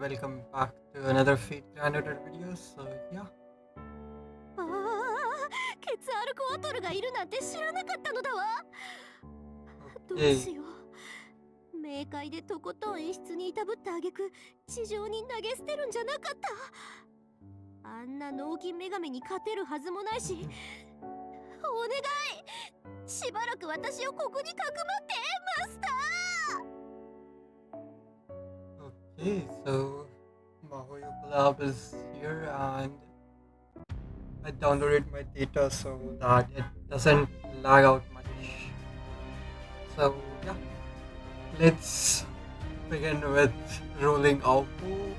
welcome back to another Fate Granator video. So yeah, ああ、ケツアルコアトルがいるなんて知らなかったのだわ。どう okay, しよう。冥界でとことん演出にいたぶった挙句、地上に投げ捨てるんじゃなかった。あんな脳筋女神に勝てるはずもないし、お願い、しばらく私をここにかくまってマスター。 okay. So Mahoyo Collab is here, and I downloaded my data so that it doesn't lag out much. So yeah, let's begin with rolling AOKO.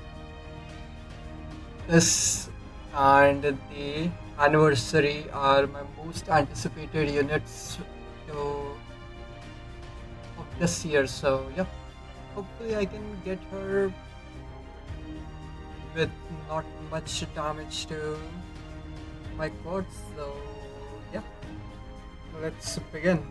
This and the anniversary are my most anticipated units to of this year. So yeah, hopefully I can get her with not much damage to my quads. So yeah, let's begin.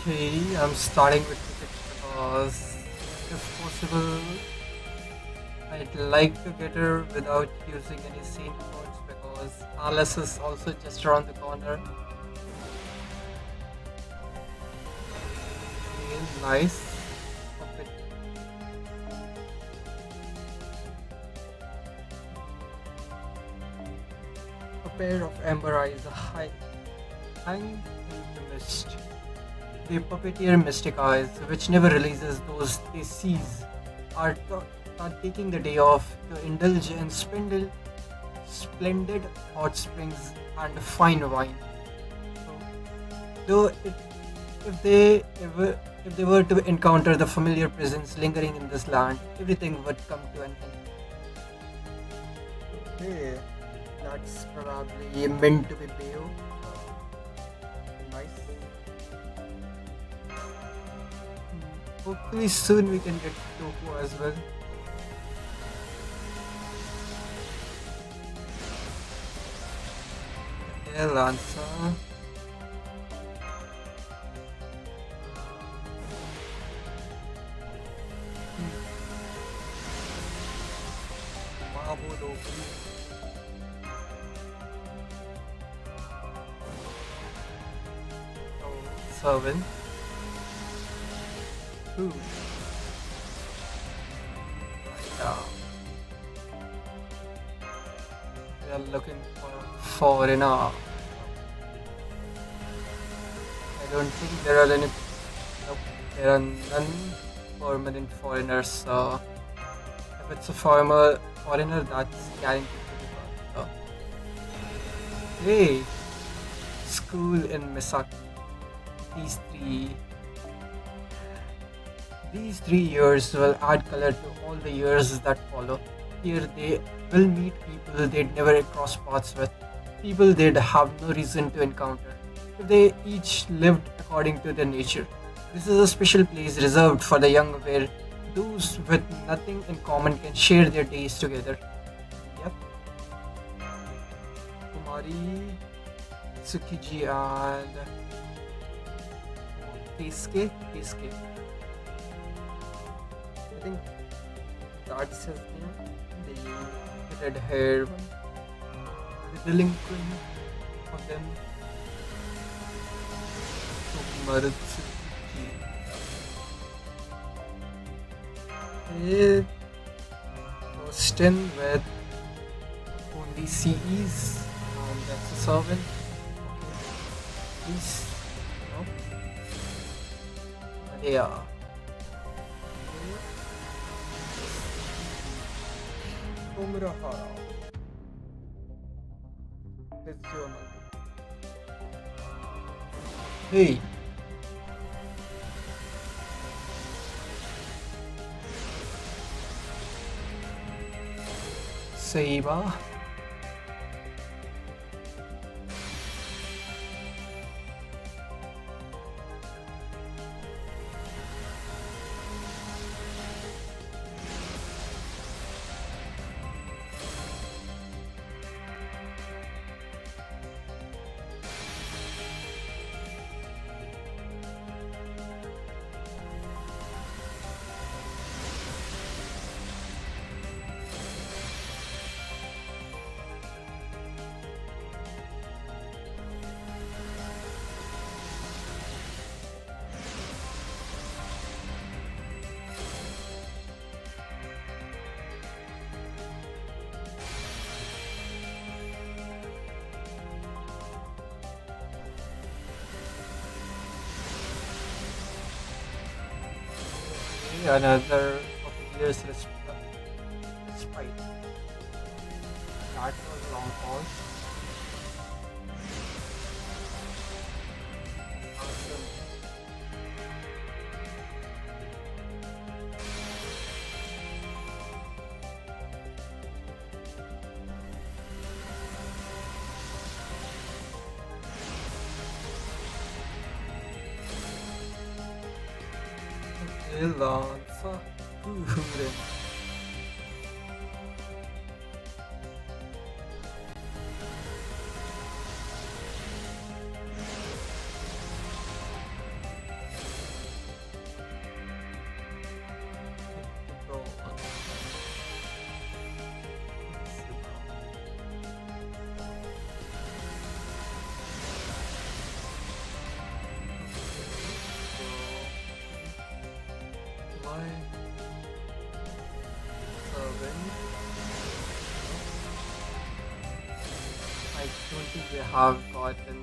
Okay, I'm starting with tickets because if possible I'd like to get her without using any saint points because Alice is also just around the corner. Okay, nice. Puppet. A pair of Ember Eyes, a hang in the mist. The puppeteer Mystic Eyes, which never releases those they seize, are, are taking the day off to indulge in splendid hot springs and fine wine. So, though if they were to encounter the familiar presence lingering in this land, everything would come to an end. Okay, that's probably meant to be Bayo. Nice. Hopefully soon we can get Tofu as well. Okay, Lancer. Mabo Dofu. Oh, servant. Ooh. Yeah. We are looking for a foreigner. I don't think there are any. Nope, there are none permanent foreigners. So if it's a foreigner, that's guaranteed to be bad. So, hey, school in Misaki. These three These 3 years will add color to all the years that follow. Here they will meet people they'd never cross paths with, people they'd have no reason to encounter, if they each lived according to their nature. This is a special place reserved for the young where those with nothing in common can share their days together. Yep. Kumari, Tsukiji, and Keisuke. I think that's his name. The red hair one. The delinquent of them. Marutsuki. It goes in with only CEs, and that's a servant. Okay. Please. No. Yeah. Umrahara. Let's do a Hey. Seiba. Another obvious respite. That was a long pause. Awesome. Lanza pure. Bro. Why? I don't think we have gotten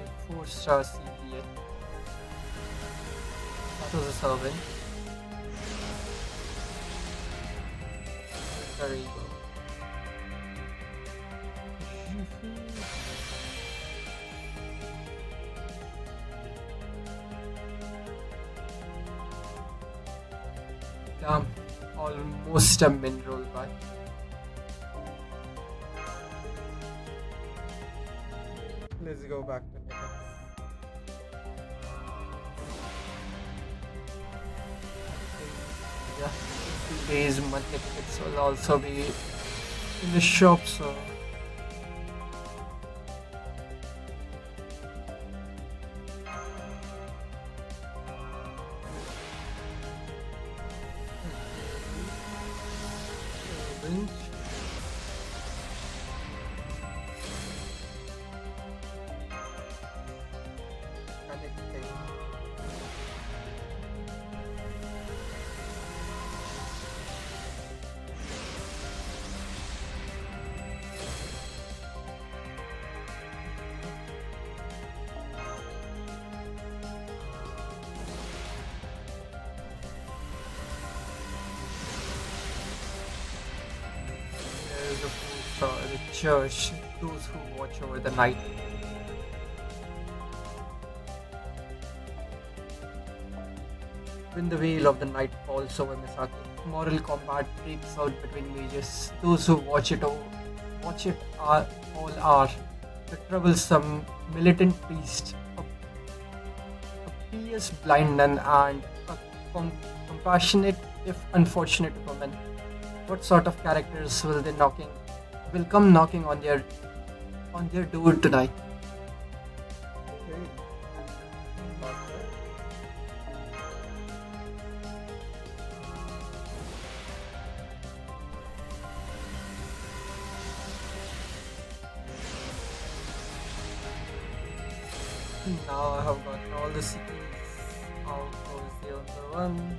a 4-star CP yet. That was a servant. Very good. Damn, almost a min roll back. Let's go back to tickets. Yeah, today's monthly tickets will also be in the shop, so bench. Connecting. There is a food the church, those who watch over the night. When the veil of the night falls over Misaki, moral combat breaks out between mages. Those who watch it are all are the troublesome militant priest, a pious blind nun, and a compassionate if unfortunate woman. What sort of characters will come knocking on their door tonight? Now I have gotten all the cities. AOKO is the other one.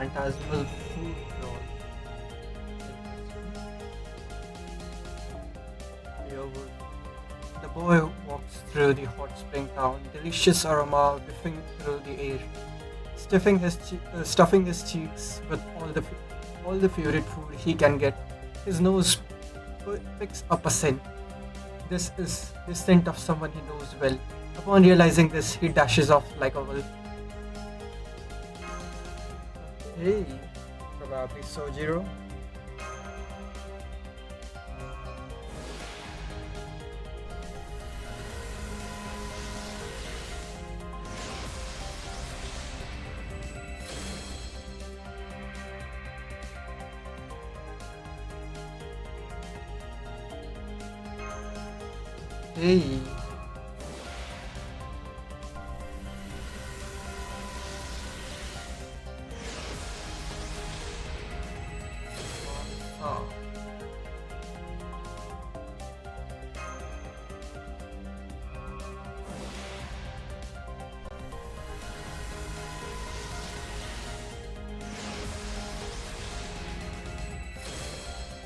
Phantasmal food crawl. Beowulf. The boy walks through the hot spring town, delicious aroma whiffing through the air, stuffing his cheeks with all the favorite food he can get. His nose picks up a scent. This is the scent of someone he knows well. Upon realizing this, he dashes off like a wolf. Hey, probably Sojiro. Hey. Oh.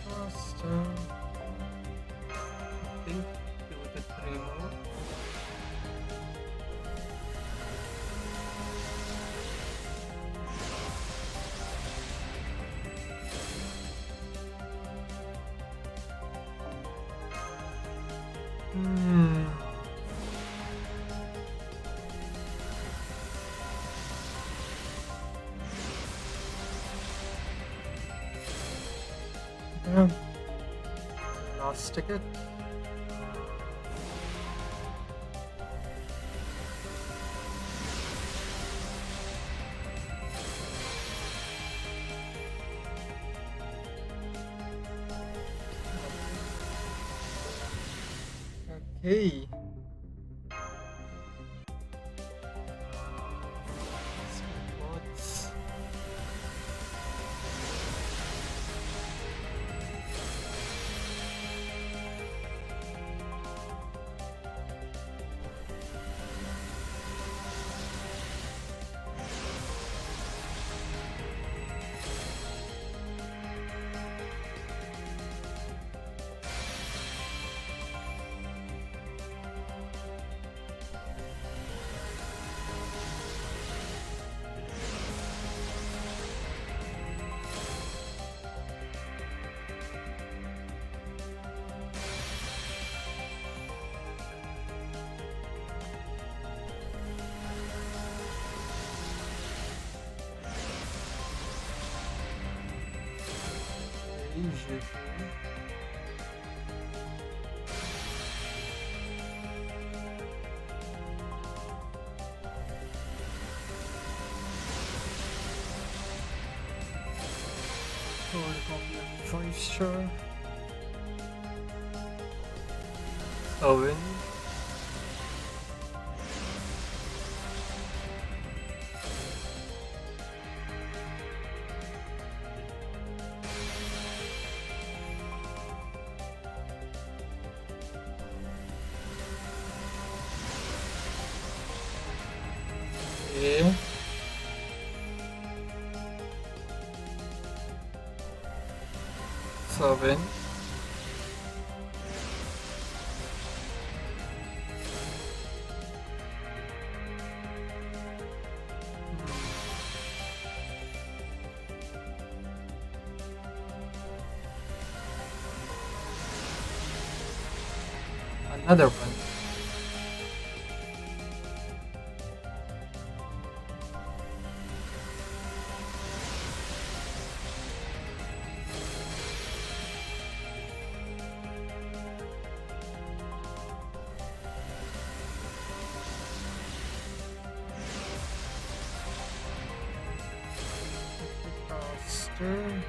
Faster. I think 2 to 3 more. Hmm. Yeah. Last ticket. Okay. Spots. Usually. Or copy of choice, sure. 7. Okay. 7. Another one. Faster.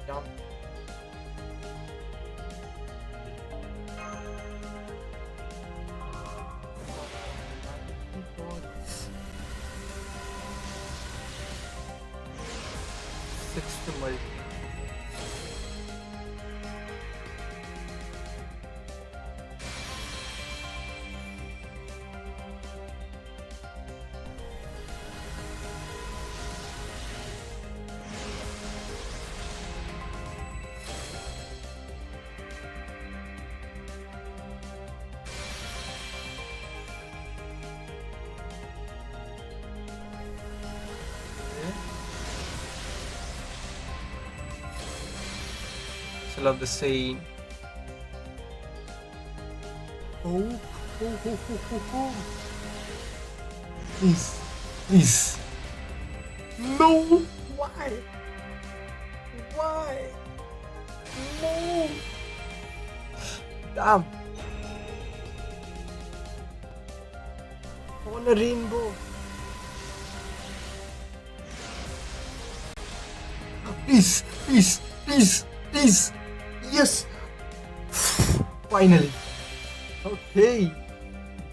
Jump. Sixth multi. also love the scene. Oh, oh, oh, oh, oh, oh. Please, please. No! Why? Why? No! Damn! On a rainbow! Please, please, please, please! Yes! Finally! Okay!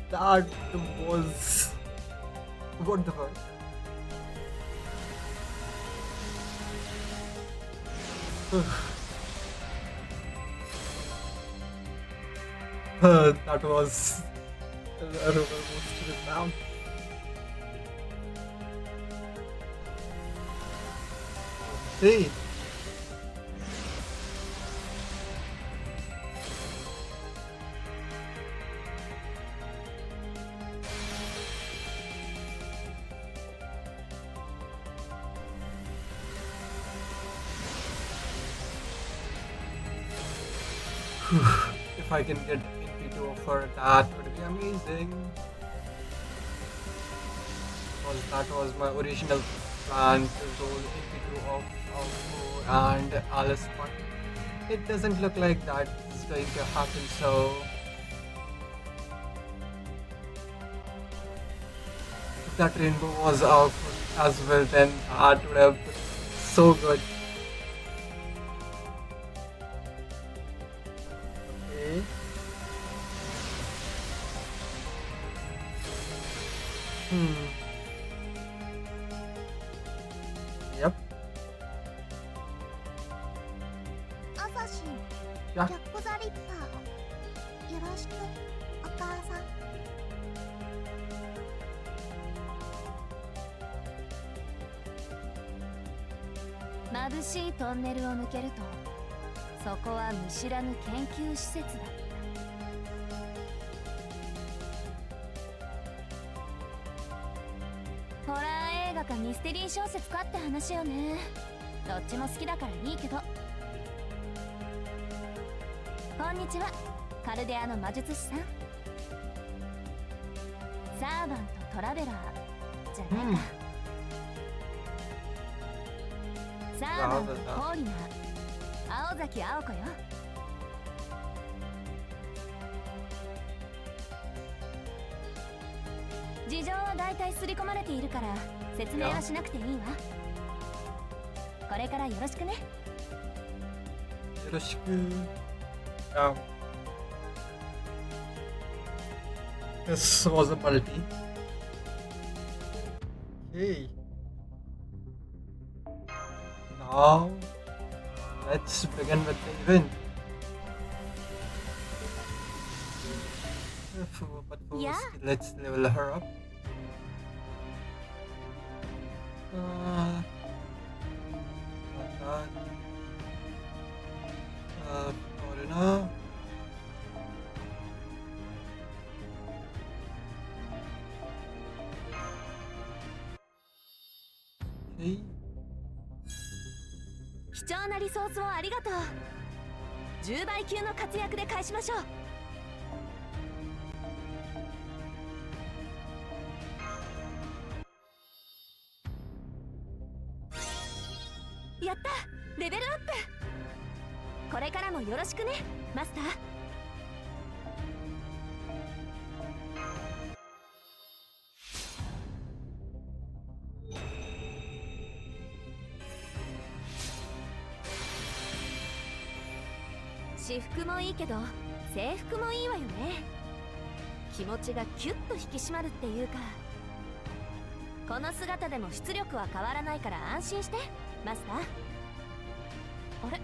That was... What the fuck? That was a roller coaster down. Hey. If I can get Inky to offer that would be amazing. Because that was my original plan to roll Inky to off AOKO and Alice Park. It doesn't look like that is going to happen, so if that rainbow was AOKO as well, then that would have been so good. Okay. Yep. アサシン、Yeah. ジャック・ザ・リッパー。よろしく、お母さん。眩しいトンネルを抜けると、そこは見知らぬ研究施設だった。ホラー映画かミステリー小説かって話よね。どっちも好きだからいいけど。こんにちは、カルデアの魔術師さん。サーバント・トラベラーじゃないか。サーバント・コーリナー、青崎青子よ。事情は大体刷り込まれているから説明はしなくていいわ。これからよろしくね。よろしく。Yeah. This was a multi. Okay. Now, let's begin with the event. But first, Yeah. let's level her up. Not that. Foreigner. Okay. 貴重なリソースをありがとう。10倍級の活躍で返しましょう。やった、レベルアップ。これからもよろしくね、マスター。私服もいいけど制服もいいわよね。気持ちがキュッと引き締まるっていうか。この姿でも出力は変わらないから安心してマスター。あれ、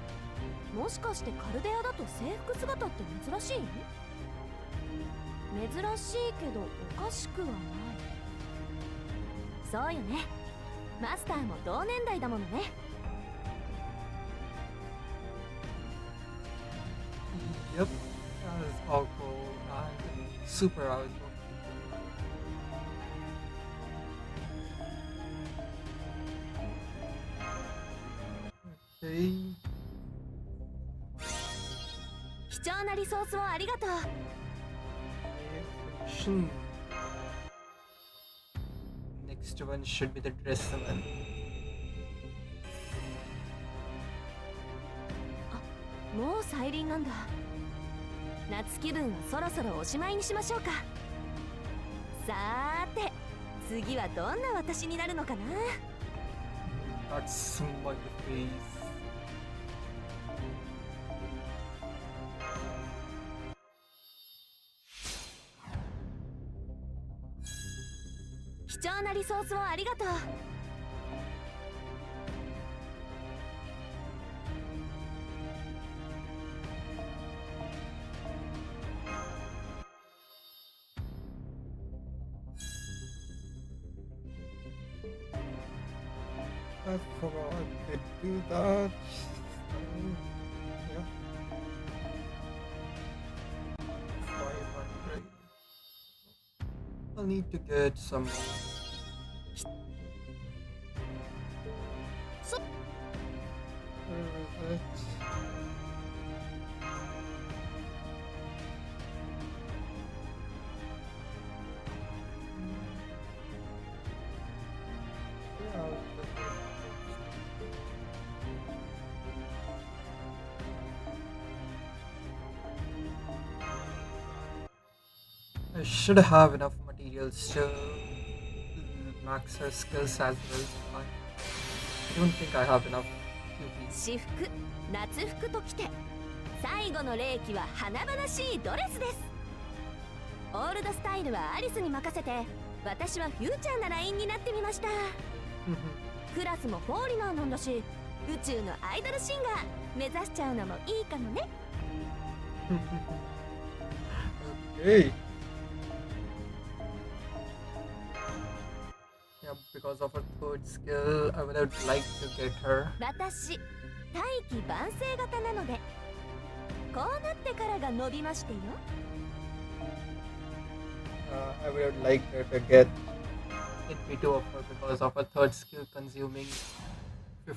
もしかしてカルデアだと制服姿って珍しい？珍しいけどおかしくはない。そうよね、マスターも同年代だものね。Yep, that is AOKO and super AOKO. Okay. 貴重なリソースをありがとう。 Fiction. Next one should be the dress one. もう再臨なんだ。夏気分はそろそろおしまいにしましょうか。さーて、次はどんな私になるのかな。 That's my face. 貴重なリソースをありがとう。 I forgot to do that. Yeah. 500. I'll need to get some more. Where is it? Yeah, I'll just get I should have enough materials to max her skills as well. I don't think I have enough QP. 私服、夏服ときて最後の霊気は華々しいドレスです。オールドスタイルはアリスに任せて、私はフューチャーなラインになってみました。クラスもフォーリナーなんだし、宇宙のアイドルシンガー目指しちゃうのもいいかもね。Okay. Yeah, because of her third skill, I would have liked to get her. 私、大気晩成型なので、こうなってからが伸びましてよ。I would have liked her to get NP2 of her because of her third skill consuming 50%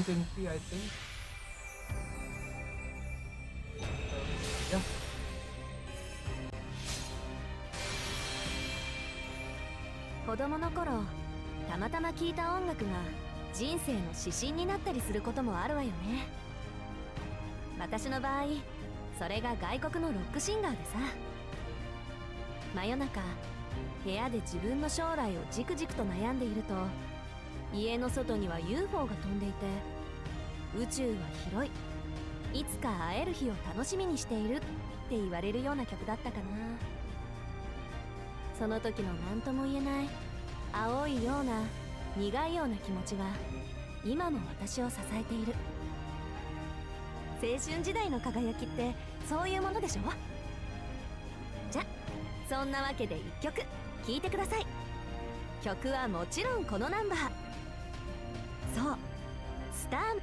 NP, I think. Yeah. 子供の頃、たまたま聴いた音楽が人生の指針になったりすることもあるわよね。私の場合、それが外国のロックシンガーでさ。真夜中、部屋で自分の将来をじくじくと悩んでいると、家の外には UFO が飛んでいて、宇宙は広い、いつか会える日を楽しみにしているって言われるような曲だったかな。その時の何とも言えない青いような苦いような気持ちが今も私を支えている。青春時代の輝きってそういうものでしょ。じゃ、そんなわけで一曲聴いてください。曲はもちろんこのナンバー。そう、スター。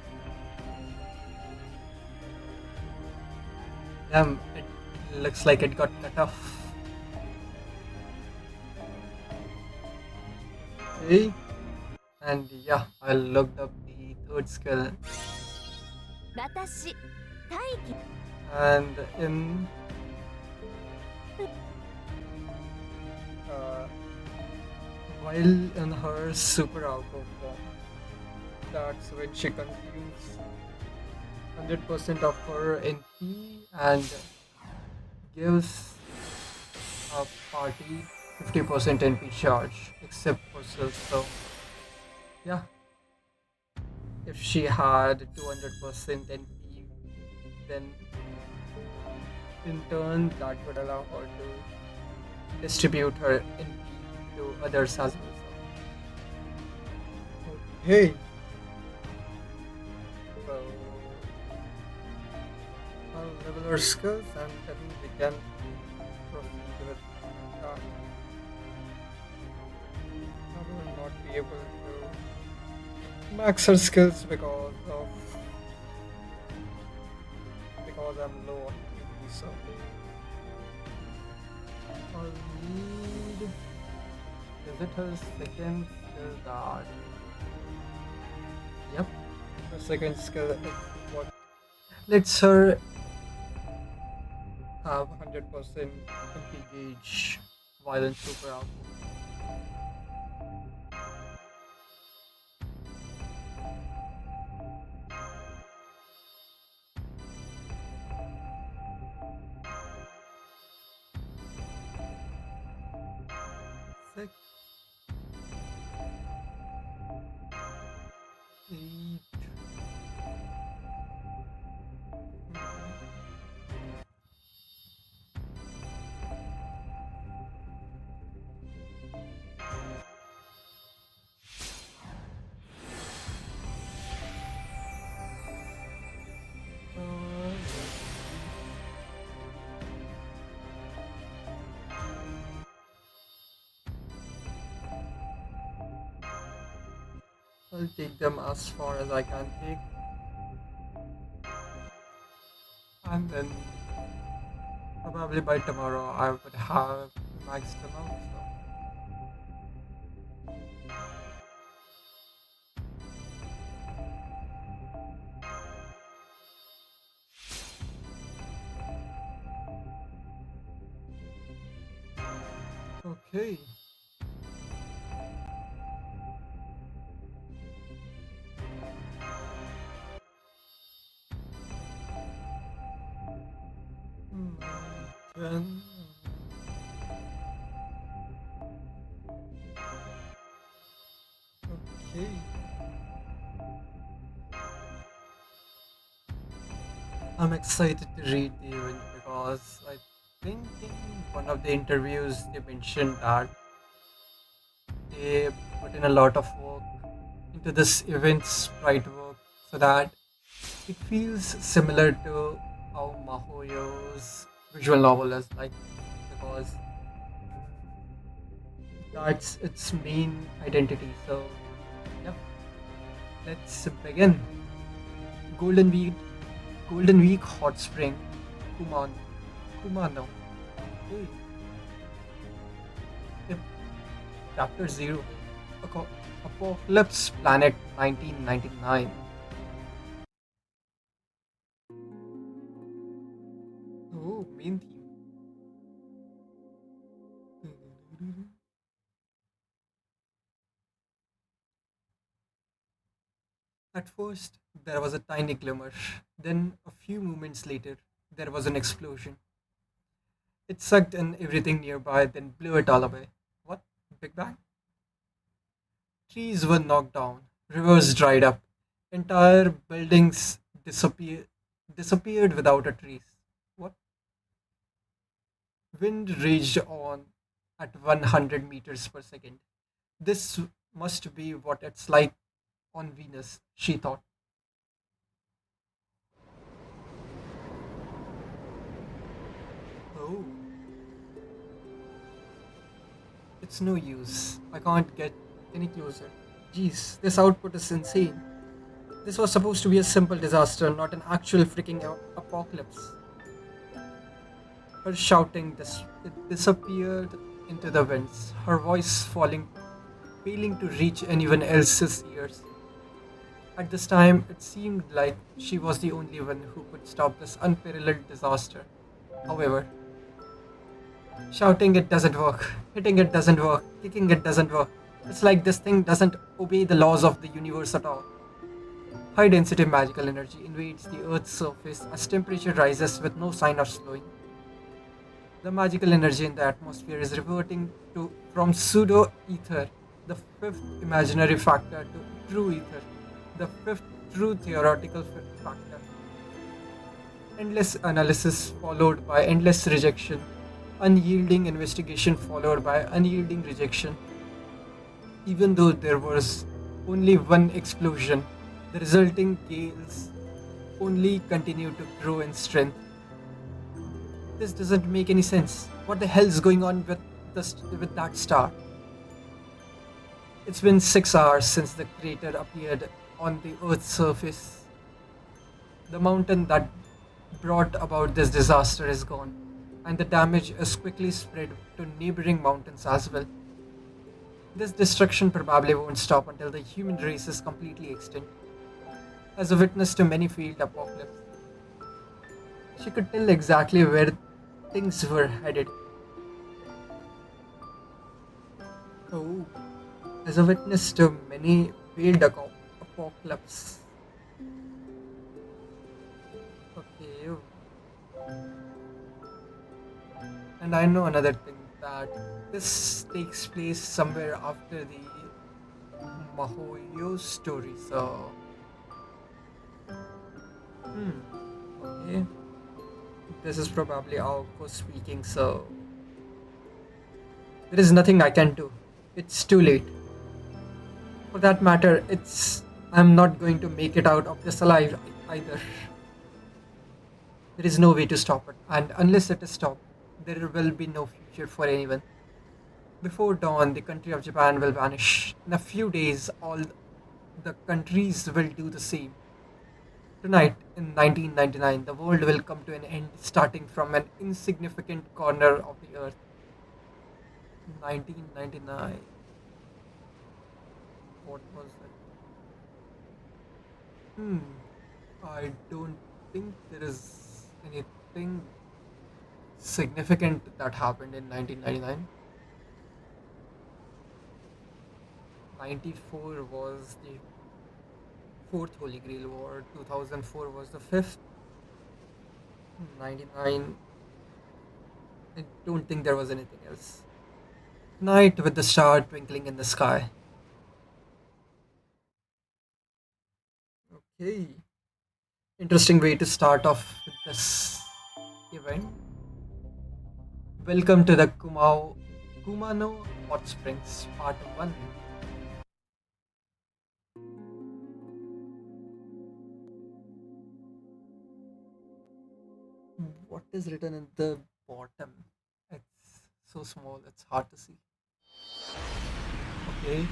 Damn, it looks like it got cut off. Okay. And yeah, I looked up the third skill. 私、大気。 And in while in her super AOKO form, that's when she consumes 100% of her NP and gives a party 50% NP charge, except for Silk. So yeah, if she had 200% NP, then in turn that would allow her to distribute her NP to others as well. So, okay. So I'll level our skills and then we can proceed with that. I will not be able to max her skills because I'm low on QP, so I'll need. Is it her second skill that? Yep, her second skill is what lets her have 100% MP gauge violent super AOKO. Six, eight. I'll take them as far as I can take, and then probably by tomorrow I would have maxed them out. So. Okay. Hmm, Then, okay. I'm excited to read the event because I think in one of the interviews they mentioned that they put in a lot of work into this event's sprite work so that it feels similar to how Mahoyo's visual novel is like because that's its main identity. So, yeah, let's begin. Golden Week, Golden Week Hot Spring, Kuman, Kumano. Hey, yep, Chapter 0, Apocalypse Planet 1999. Oh, main theme. At first, there was a tiny glimmer. Then, a few moments later, there was an explosion. It sucked in everything nearby, then blew it all away. What? Big Bang? Trees were knocked down, rivers dried up, entire buildings disappeared without a trace. What? Wind raged on at 100 meters per second. This must be what it's like on Venus, she thought. Oh, it's no use. I can't get any closer. Jeez, this output is insane. This was supposed to be a simple disaster, not an actual freaking apocalypse. Her shouting disappeared into the winds, her voice failing to reach anyone else's ears. At this time, it seemed like she was the only one who could stop this unparalleled disaster. However, shouting it doesn't work, hitting it doesn't work, kicking it doesn't work. It's like this thing doesn't obey the laws of the universe at all. High density magical energy invades the Earth's surface as temperature rises with no sign of slowing. The magical energy in the atmosphere is reverting to from pseudo ether, the fifth imaginary factor, to true ether, the fifth true theoretical factor. Endless analysis followed by endless rejection, unyielding investigation followed by unyielding rejection. Even though there was only one explosion, the resulting gales only continued to grow in strength. This doesn't make any sense. What the hell is going on with with that star? It's been 6 hours since the crater appeared on the Earth's surface. The mountain that brought about this disaster is gone, and the damage is quickly spread to neighboring mountains as well. This destruction probably won't stop until the human race is completely extinct. As a witness to many failed apocalypses, she could tell exactly where things were headed. Oh, as a witness to many failed apocalypse. Okay, and I know another thing that this takes place somewhere after the Mahoyo story. So, okay, this is probably AOKO speaking. So, there is nothing I can do. It's too late. For that matter, I'm not going to make it out of this alive either. There is no way to stop it, and unless it is stopped, there will be no future for anyone. Before dawn, the country of Japan will vanish. In a few days, all the countries will do the same. Tonight, in 1999, the world will come to an end, starting from an insignificant corner of the earth. 1999. What was it? Hmm. I don't think there is anything significant that happened in 1999. 94 was the fourth Holy Grail War, 2004 was the fifth, 99. I don't think there was anything else. Night with the star twinkling in the sky. Okay. Interesting way to start off with this event. Welcome to the Kumano Hot Springs, Part 1. What is written in the bottom? It's so small, it's hard to see. Okay,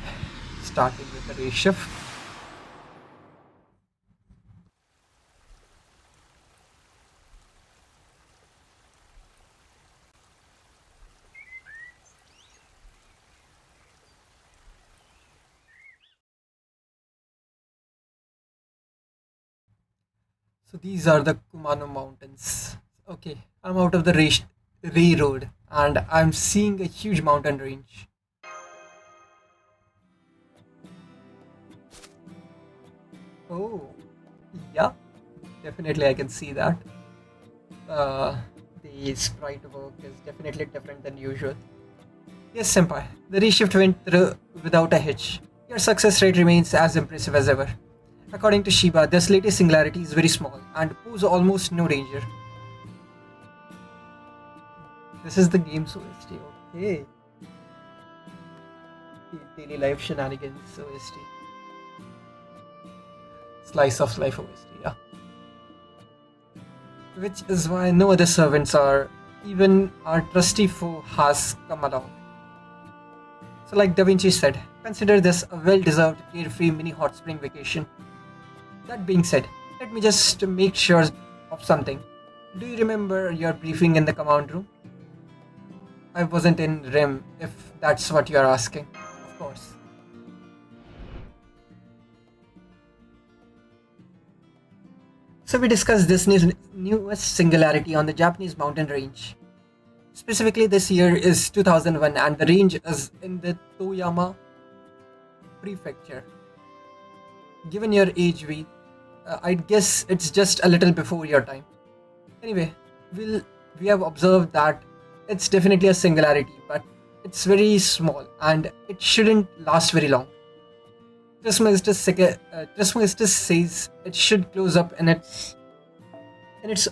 starting with the ray shift. So these are the Kumano Mountains. Okay, I'm out of the Ray Road and I'm seeing a huge mountain range. Oh, yeah, definitely I can see that. Uh, the sprite work is definitely different than usual. Yes, Senpai, the reshift went through without a hitch. Your success rate remains as impressive as ever. According to Shiba, this latest singularity is very small and pose almost no danger. This is the game's OST, okay. The daily life shenanigans OST. Slice of life OST, yeah. Which is why no other servants or even our trusty foe has come along. So, like Da Vinci said, consider this a well deserved carefree mini hot spring vacation. That being said, let me just make sure of something. Do you remember your briefing in the command room? I wasn't in RIM, if that's what you're asking. Of course. So we discussed this newest singularity on the Japanese mountain range. Specifically, this year is 2001 and the range is in the Toyama prefecture. Given your age, I'd guess it's just a little before your time. Anyway, we have observed that it's definitely a singularity, but it's very small and it shouldn't last very long. Trismegistus says it should close up in its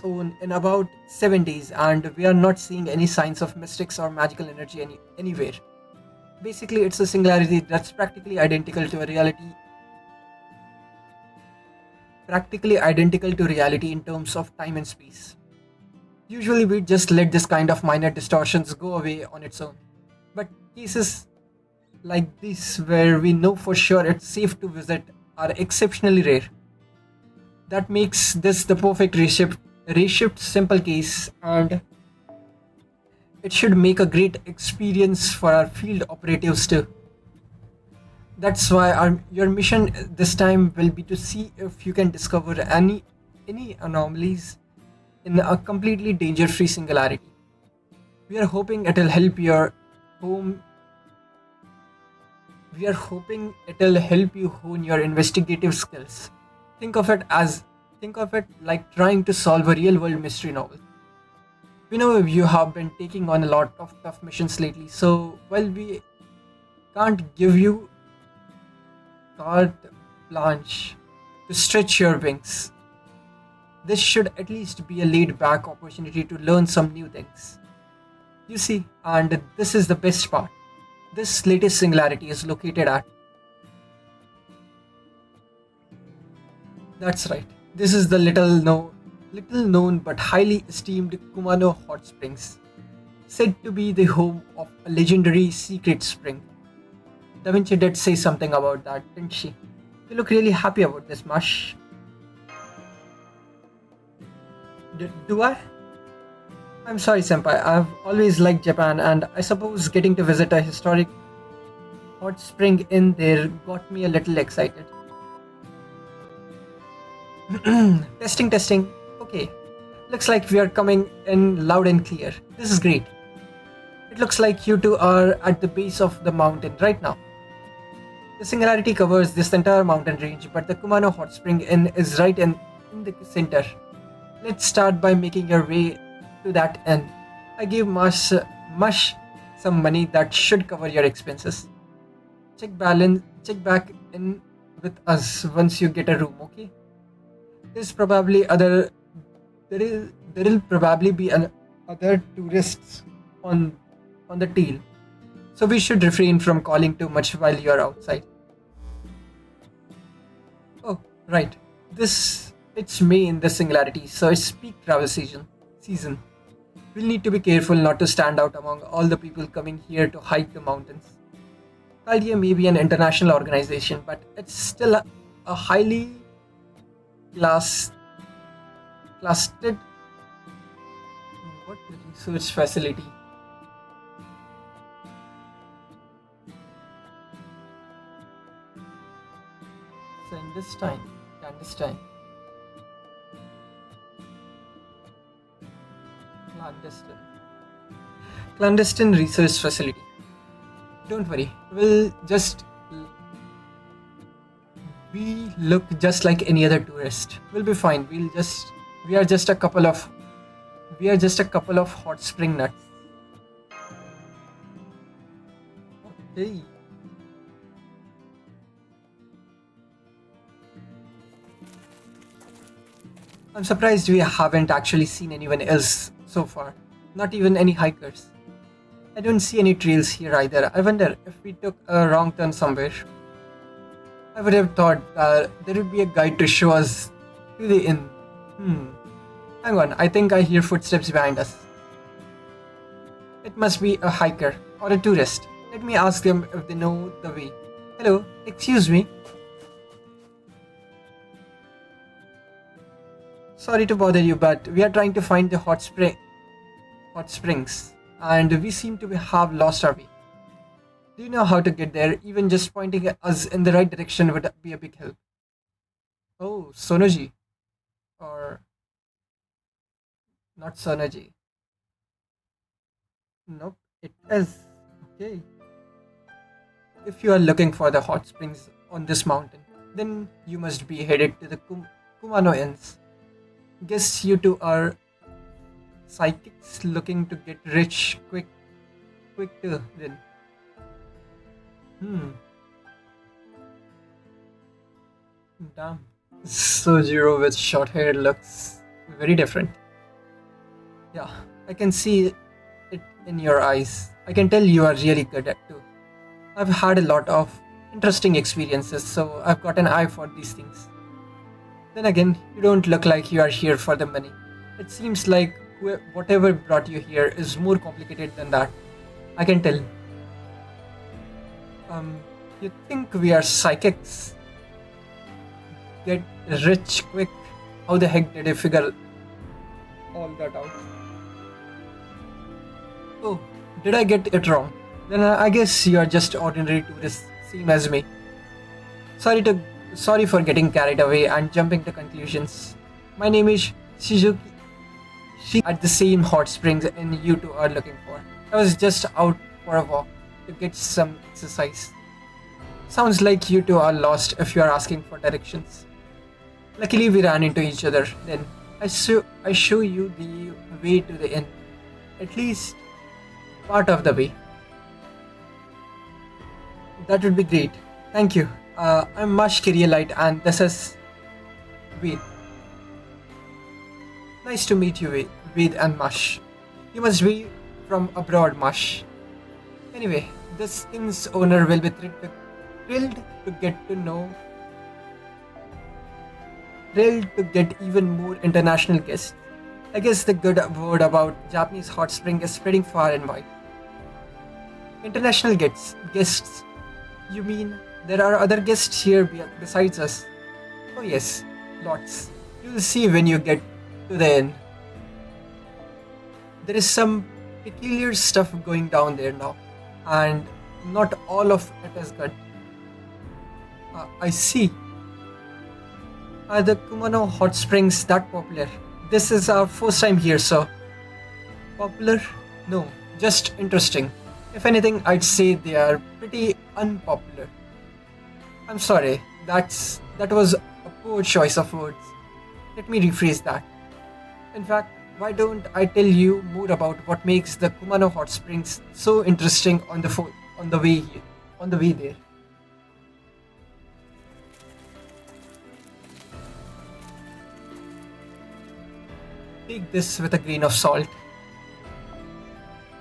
own in about 7 days, and we are not seeing any signs of mystics or magical energy anywhere. Basically, it's a singularity that's practically identical to reality in terms of time and space. Usually, we just let this kind of minor distortions go away on its own. But cases like this, where we know for sure it's safe to visit, are exceptionally rare. That makes this the perfect reshift simple case, and it should make a great experience for our field operatives too. That's why your mission this time will be to see if you can discover any anomalies in a completely danger-free singularity. We are hoping it'll help your home. We are hoping it'll help you hone your investigative skills. Think of it as think of it like trying to solve a real-world mystery novel. We know you have been taking on a lot of tough missions lately, so while we can't give you carte blanche to stretch your wings, this should at least be a laid-back opportunity to learn some new things. You see, and this is the best part. This latest singularity is located at. That's right. This is the little known but highly esteemed Kumano Hot Springs, said to be the home of a legendary secret spring. Da Vinci did say something about that, didn't she? You look really happy about this, Mash. Do I? I'm sorry, Senpai. I've always liked Japan, and I suppose getting to visit a historic hot spring in there got me a little excited. Testing, testing. Okay. Looks like we are coming in loud and clear. This is great. It looks like you two are at the base of the mountain right now. The singularity covers this entire mountain range, but the Kumano Hot Spring Inn is right in the center. Let's start by making your way to that inn. I gave Mush some money that should cover your expenses. Check back in with us once you get a room, okay? There's probably other there'll probably be other tourists on the tail. So we should refrain from calling too much while you're outside. Oh, right. It's May in the singularity, so it's peak travel season. We'll need to be careful not to stand out among all the people coming here to hike the mountains. Caldia may be an international organization, but it's still a highly classed what research facility. Clandestine, clandestine, clandestine research facility. Don't worry, we look just like any other tourist. We'll be fine. We are just a couple of hot spring nuts. Okay. I'm surprised we haven't actually seen anyone else so far. Not even any hikers. I don't see any trails here either. I wonder if we took a wrong turn somewhere. I would have thought there would be a guide to show us to the inn. Hang on, I think I hear footsteps behind us. It must be a hiker or a tourist. Let me ask them if they know the way. Hello, excuse me. Sorry to bother you, but we are trying to find the hot springs, and we seem to have lost our way. Do you know how to get there? Even just pointing us in the right direction would be a big help. Oh, Sonoji. Or not Sonoji. Nope, it is. Okay. If you are looking for the hot springs on this mountain, then you must be headed to the Kumano Inns. Guess you two are psychics looking to get rich quick to then. Damn. Sojiro with short hair looks very different. Yeah, I can see it in your eyes. I can tell you are really good at too. I've had a lot of interesting experiences, so I've got an eye for these things. Then again, you don't look like you are here for the money. It seems like whatever brought you here is more complicated than that. I can tell. You think we are psychics? Get rich quick? How the heck did I figure all that out? Oh, did I get it wrong? Then I guess you are just ordinary tourists, same as me. Sorry for getting carried away and jumping to conclusions. My name is She at the same hot springs and you two are looking for. I was just out for a walk to get some exercise. Sounds like you two are lost if you are asking for directions. Luckily, we ran into each other then. I show you the way to the inn. At least part of the way. That would be great. Thank you. I'm Mash Kirielite and this is Ved. Nice to meet you, Ved and Mash. You must be from abroad, Mash. Anyway, this inn's owner will be thrilled to get to know. Thrilled to get even more international guests. I guess the good word about Japanese hot spring is spreading far and wide. International guests. You mean there are other guests here besides us? Oh yes, lots. You'll see when you get to the inn. There is some peculiar stuff going down there now, and not all of it is good. I see. Are the Kumano hot springs that popular? This is our first time here, so. Popular? No, just interesting. If anything, I'd say they are pretty unpopular. I'm sorry, that was a poor choice of words. Let me rephrase that. In fact, why don't I tell you more about what makes the Kumano hot springs so interesting on the way there? Take this with a grain of salt.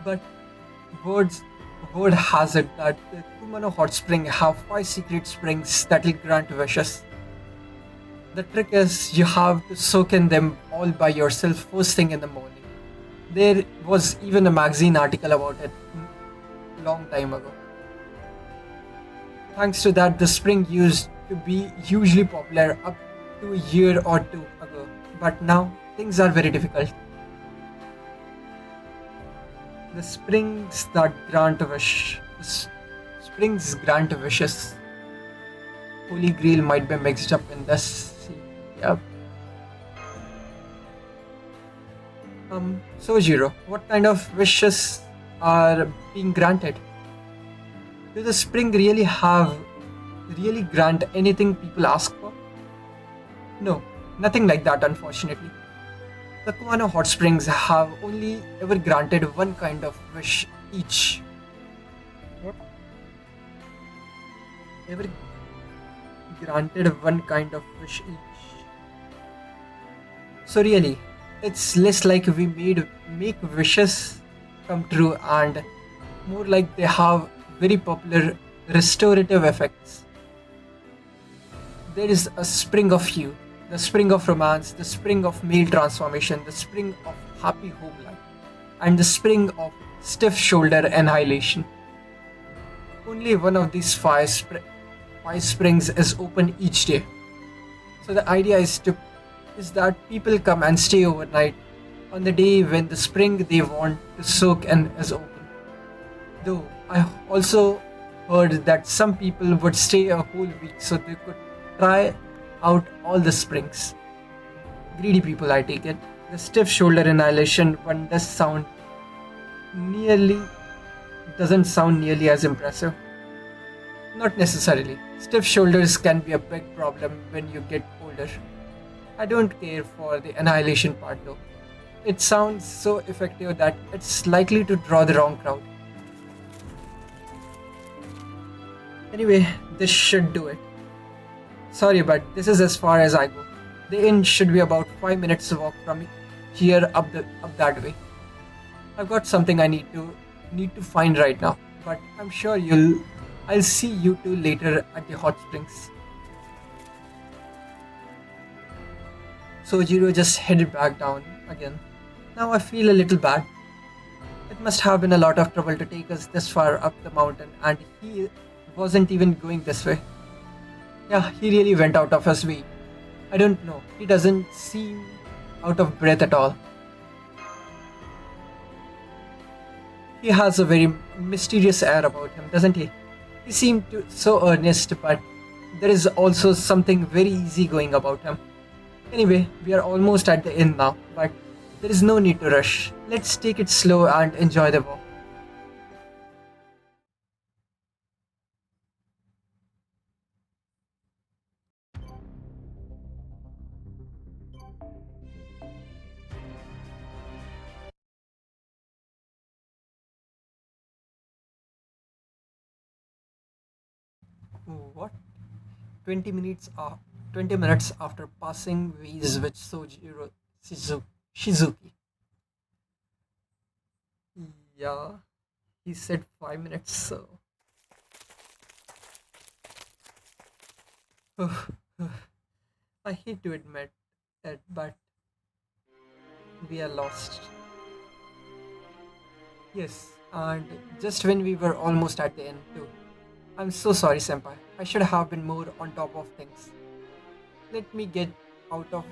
But word has it that the Kumano hot spring have 5 secret springs that will grant wishes. The trick is you have to soak in them all by yourself first thing in the morning. There was even a magazine article about it long time ago. Thanks to that, the spring used to be hugely popular up to a year or two ago. But now, things are very difficult. The springs that grant a wish. Springs grant wishes. Holy Grail might be mixed up in this. Yep. So Jiro, what kind of wishes are being granted? Do the spring really grant anything people ask for? No, nothing like that unfortunately. The Kumano hot springs have only ever granted one kind of wish each. What? Ever granted one kind of wish each. So really, it's less like we make wishes come true and more like they have very popular restorative effects. There is a spring of youth, the spring of romance, the spring of male transformation, the spring of happy home life, and the spring of stiff shoulder annihilation. Only one of these five springs is open each day. So the idea is that people come and stay overnight on the day when the spring they want to soak in is open. Though I also heard that some people would stay a whole week so they could try out all the springs. Greedy people, I take it. The stiff shoulder annihilation one doesn't sound nearly as impressive. Not necessarily. Stiff shoulders can be a big problem when you get older. I don't care for the annihilation part though. It sounds so effective that it's likely to draw the wrong crowd. Anyway, this should do it. Sorry, but this is as far as I go. The inn should be about 5 minutes walk from here up that way. I've got something I need to find right now, but I'm sure I'll see you two later at the hot springs. So Jiro just headed back down again. Now I feel a little bad. It must have been a lot of trouble to take us this far up the mountain, and he wasn't even going this way. Yeah, he really went out of his way. I don't know, he doesn't seem out of breath at all. He has a very mysterious air about him, doesn't he? He seemed so earnest, but there is also something very easygoing about him. Anyway, we are almost at the inn now, but There is no need to rush. Let's take it slow and enjoy the walk. What? 20 minutes, 20 minutes after passing ways with Shizuki. Yeah, he said 5 minutes, so. I hate to admit it, but we are lost. Yes, and just when we were almost at the end, too. I'm so sorry, Senpai. I should have been more on top of things. Let me get out of.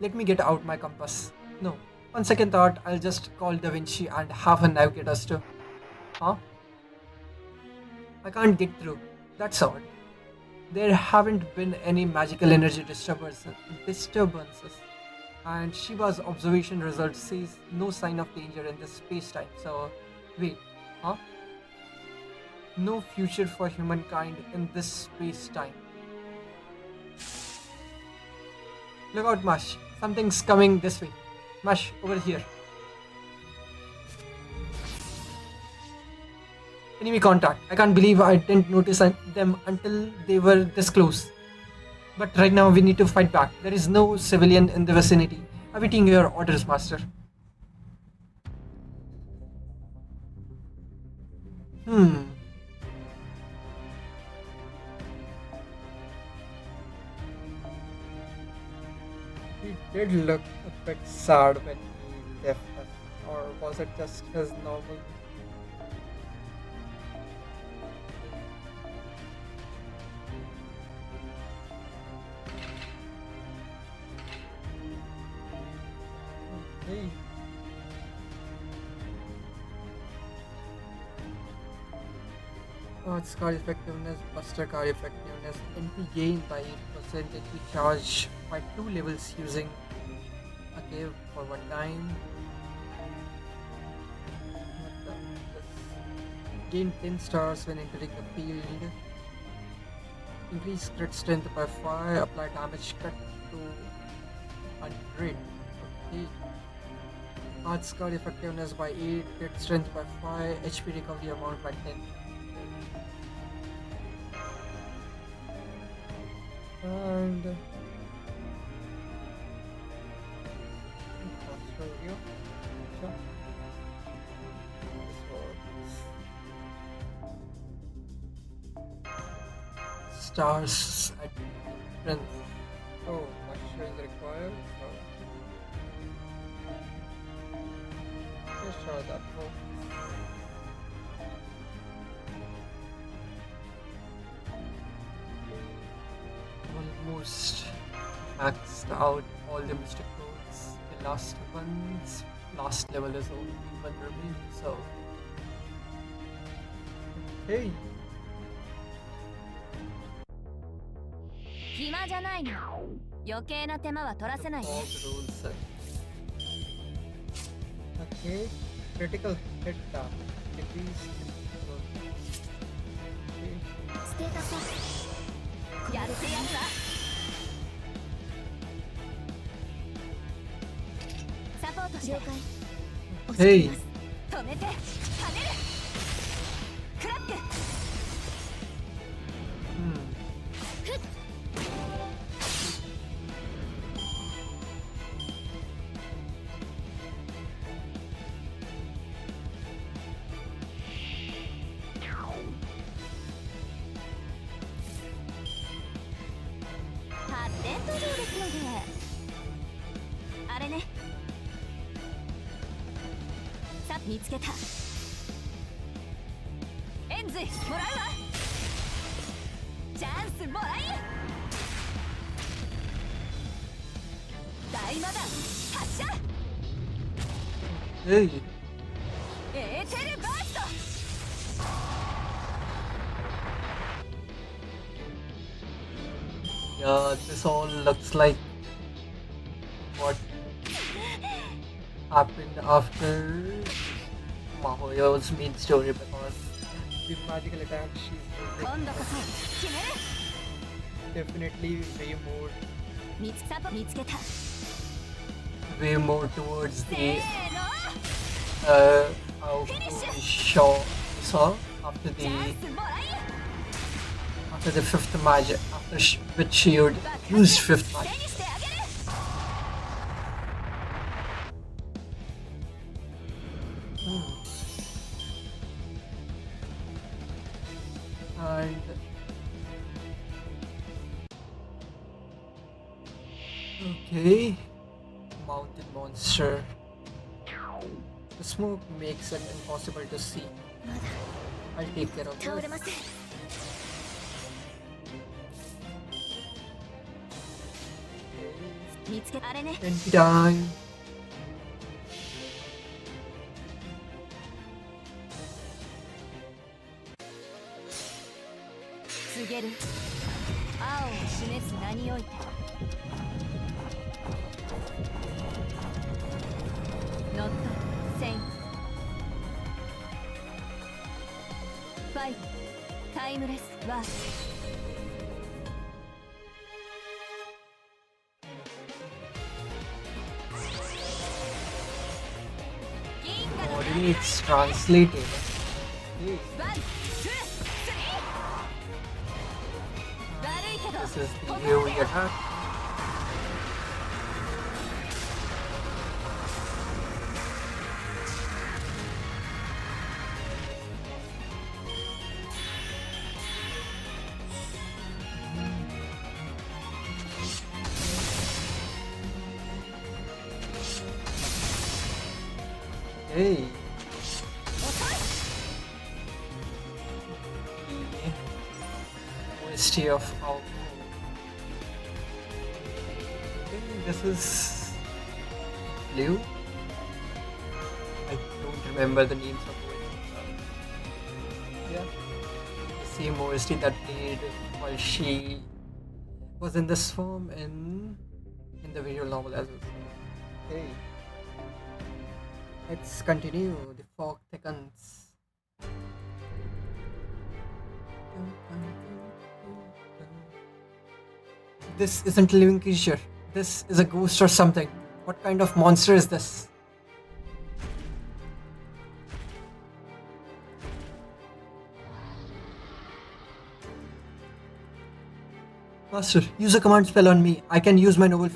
Let me get out my compass. No. On second thought, I'll just call Da Vinci and have him navigate us to. Huh? I can't get through. That's odd. There haven't been any magical energy disturbances. And Shiva's observation result says no sign of danger in this space-time. So, wait, huh? No future for humankind in this space-time. Look out, Mash. Something's coming this way. Mash, over here. Enemy contact. I can't believe I didn't notice them until they were this close. But right now we need to fight back. There is no civilian in the vicinity. Awaiting your orders, Master. Hmm. He did look a bit sad when he left us. Or was it just his normal? Hey. Its card effectiveness, Buster card effectiveness, NP gain by 8%, NP charge by 2 levels using a cave for 1 time. Gain 10 stars when entering the field. Increase crit strength by 5, apply damage cut to 100. Okay. Arts card effectiveness by 8, crit strength by 5, HP recovery amount by 10. And Australia. Sure. This works. Stars at strength. Oh, mushroom is required. So just sure that works. Almost maxed out all the mystic codes. The last level is only one remaining, so hey. 暇じゃないの。余計な手間は取らせないで。 Fog rules. Okay, critical hit decrease. Okay. ステータスやるせやるわ。サポートして了解。 Hey. 止めて跳ねる。クラック。 Hmm. Hey. Yeah, this all looks like what happened after Mahoyo's main story because the magical attack she's using 今度こそ決める definitely見つけた way more towards せ the ーの AOKO we saw after チャンスもらい after the fifth match after which she would use fifth 手 match. にしてあげる And okay, mountain monster. The smoke makes it impossible to see. I'll take care of 倒れ this. ません 見つけあれね Enemy time. 告げる青を示す名においてノットセインファイトタイムレスワーク 銀河の Coordinates translated. Okay, ワン、ツー、スリー悪いけど this is the AoE attack. Hey. The OST of AOKO. I think this is Liu. I don't remember the names of it. Yeah. The same OST that played while she was in this form in the visual novel as well. Hey. Let's continue. The fog thickens. This isn't a living creature. This is a ghost or something. What kind of monster is this? Master, use a command spell on me. I can use my noble